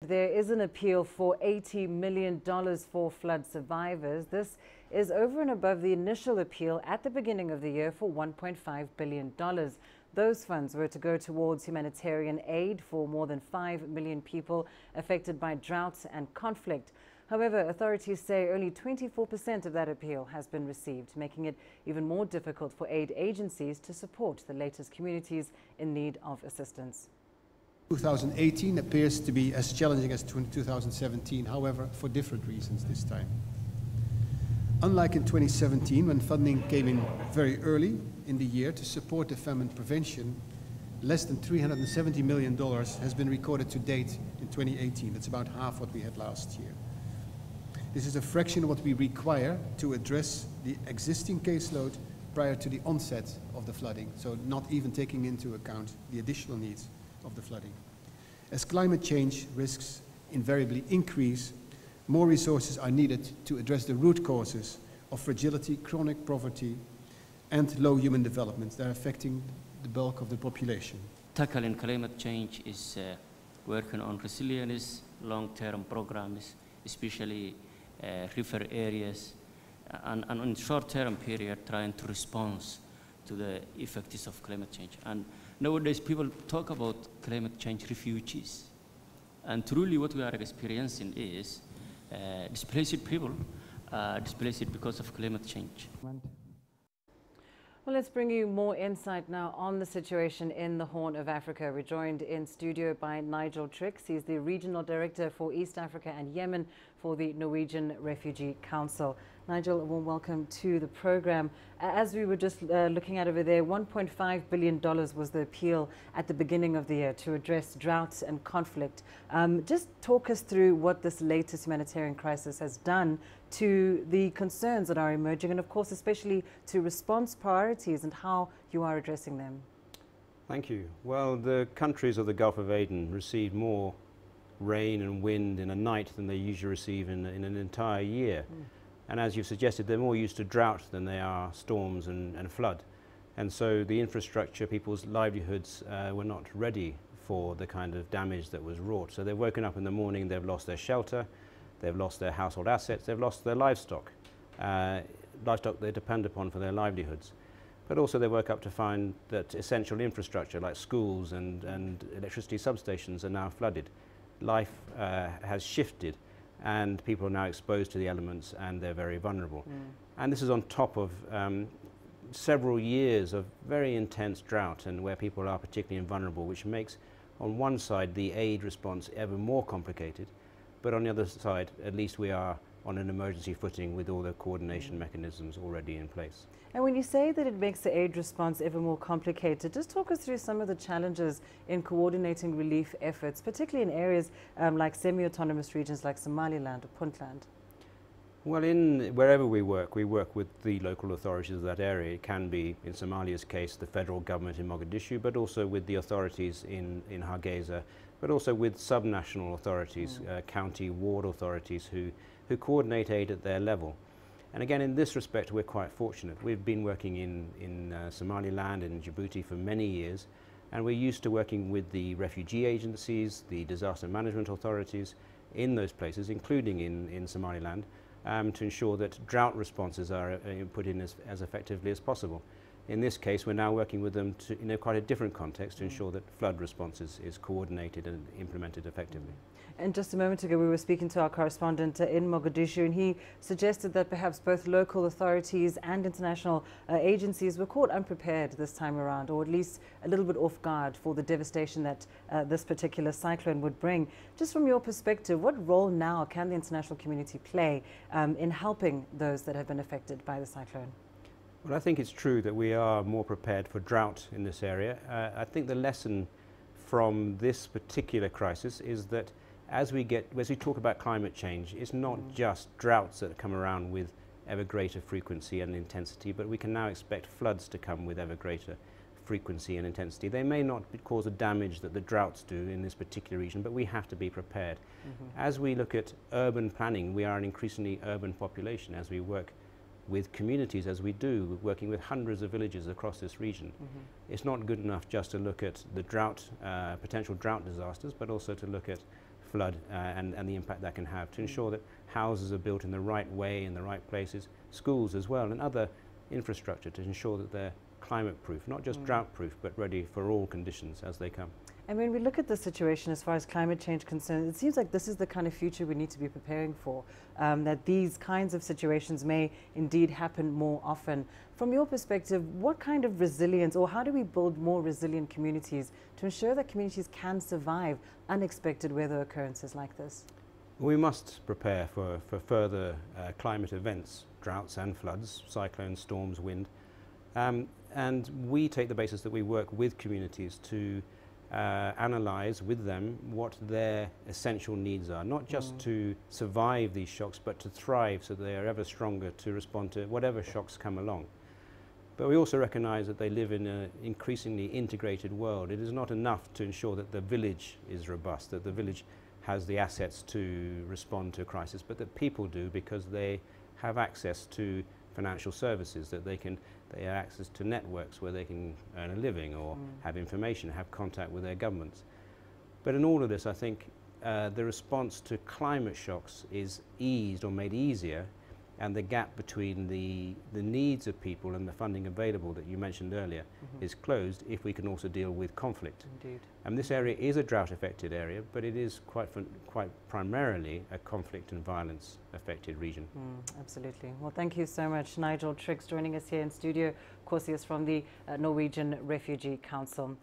There is an appeal for $80 million for flood survivors. This is over and above the initial appeal at the beginning of the year for $1.5 billion. Those funds were to go towards humanitarian aid for more than 5 million people affected by drought and conflict. However, authorities say only 24% of that appeal has been received, making it even more difficult for aid agencies to support the latest communities in need of assistance. 2018 appears to be as challenging as 2017, however, for different reasons this time. Unlike in 2017, when funding came in very early in the year to support the famine prevention, less than $370 million has been recorded to date in 2018. That's about half what we had last year. This is a fraction of what we require to address the existing caseload prior to the onset of the flooding, so not even taking into account the additional needs of the flooding. As climate change risks invariably increase, more resources are needed to address the root causes of fragility, chronic poverty, and low human development that are affecting the bulk of the population. Tackling climate change is working on resilience, long-term programs, especially river areas, and in short-term period trying to respond to the effects of climate change. And nowadays people talk about climate change refugees. And truly what we are experiencing is displaced people, displaced because of climate change. Well, let's bring you more insight now on the situation in the Horn of Africa. We're joined in studio by Nigel Trix. He's the Regional Director for East Africa and Yemen for the Norwegian Refugee Council. Nigel, a warm welcome to the program. As we were just looking at over there, $1.5 billion was the appeal at the beginning of the year to address drought and conflict. Just talk us through what this latest humanitarian crisis has done to the concerns that are emerging, and of course especially to response priorities and how you are addressing them. Thank you. Well, the countries of the Gulf of Aden receive more rain and wind in a night than they usually receive in an entire year. And as you've suggested, they're more used to drought than they are storms and flood. And so the infrastructure, people's livelihoods were not ready for the kind of damage that was wrought. So they've woken up in the morning, they've lost their shelter, they've lost their household assets, they've lost their livestock. Livestock they depend upon for their livelihoods. But also they woke up to find that essential infrastructure like schools and electricity substations are now flooded. Life has shifted, and people are now exposed to the elements and they're very vulnerable. And this is on top of several years of very intense drought and where people are particularly vulnerable, which makes on one side the aid response ever more complicated, but on the other side at least we are on an emergency footing with all the coordination mechanisms already in place. And when you say that it makes the aid response ever more complicated, just talk us through some of the challenges in coordinating relief efforts, particularly in areas like semi-autonomous regions like Somaliland or Puntland. Well, wherever we work with the local authorities of that area. It can be, in Somalia's case, the federal government in Mogadishu, but also with the authorities in Hargeisa, but also with subnational authorities, county, ward authorities who coordinate aid at their level. And again, in this respect, we're quite fortunate. We've been working in Somaliland and in Djibouti for many years, and we're used to working with the refugee agencies, the disaster management authorities in those places, including in Somaliland, to ensure that drought responses are put in as effectively as possible. In this case, we're now working with them in quite a different context to ensure that flood response is coordinated and implemented effectively. And just a moment ago, we were speaking to our correspondent in Mogadishu, and he suggested that perhaps both local authorities and international agencies were caught unprepared this time around, or at least a little bit off guard for the devastation that this particular cyclone would bring. Just from your perspective, what role now can the international community play in helping those that have been affected by the cyclone? Well, I think it's true that we are more prepared for drought in this area. I think the lesson from this particular crisis is that as we talk about climate change, it's not just droughts that come around with ever greater frequency and intensity, but we can now expect floods to come with ever greater frequency and intensity. They may not cause the damage that the droughts do in this particular region, but we have to be prepared. As we look at urban planning, we are an increasingly urban population. As we work with communities, as we do, working with hundreds of villages across this region, it's not good enough just to look at the drought, potential drought disasters, but also to look at flood and the impact that can have, to ensure that houses are built in the right way, in the right places, schools as well, and other infrastructure to ensure that they're climate proof, not just drought proof, but ready for all conditions as they come. And when we look at the situation as far as climate change concerns, it seems like this is the kind of future we need to be preparing for, that these kinds of situations may indeed happen more often. From your perspective, what kind of resilience, or how do we build more resilient communities to ensure that communities can survive unexpected weather occurrences like this? We must prepare for further climate events, droughts and floods, cyclones, storms, wind. And we take the basis that we work with communities to analyze with them what their essential needs are, not just to survive these shocks, but to thrive so they are ever stronger to respond to whatever shocks come along. But we also recognize that they live in an increasingly integrated world. It is not enough to ensure that the village is robust, that the village has the assets to respond to a crisis, but that people do because they have access to financial services, that they have access to networks where they can earn a living or have information, have contact with their governments. But in all of this, I think the response to climate shocks is eased or made easier, and the gap between the needs of people and the funding available that you mentioned earlier is closed if we can also deal with conflict. Indeed. And this area is a drought-affected area, but it is quite primarily a conflict and violence-affected region. Absolutely. Well, thank you so much, Nigel Trix, joining us here in studio. Of course, he is from the Norwegian Refugee Council.